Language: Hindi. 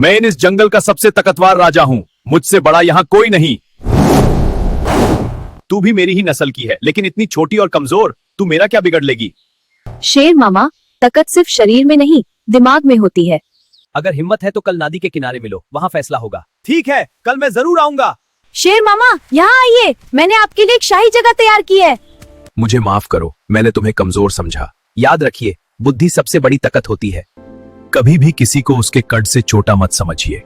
मैं इस जंगल का सबसे ताकतवर राजा हूँ, मुझसे बड़ा यहाँ कोई नहीं। तू भी मेरी ही नस्ल की है, लेकिन इतनी छोटी और कमजोर, तू मेरा क्या बिगड़ लेगी? शेर मामा, ताकत सिर्फ शरीर में नहीं, दिमाग में होती है। अगर हिम्मत है तो कल नदी के किनारे मिलो, वहाँ फैसला होगा। ठीक है, कल मैं जरूर आऊंगा। शेर मामा, यहाँ आइए, मैंने आपके लिए एक शाही जगह तैयार की है। मुझे माफ करो, मैंने तुम्हें कमजोर समझा। याद रखिए, बुद्धि सबसे बड़ी ताकत होती है। कभी भी किसी को उसके कद से छोटा मत समझिए।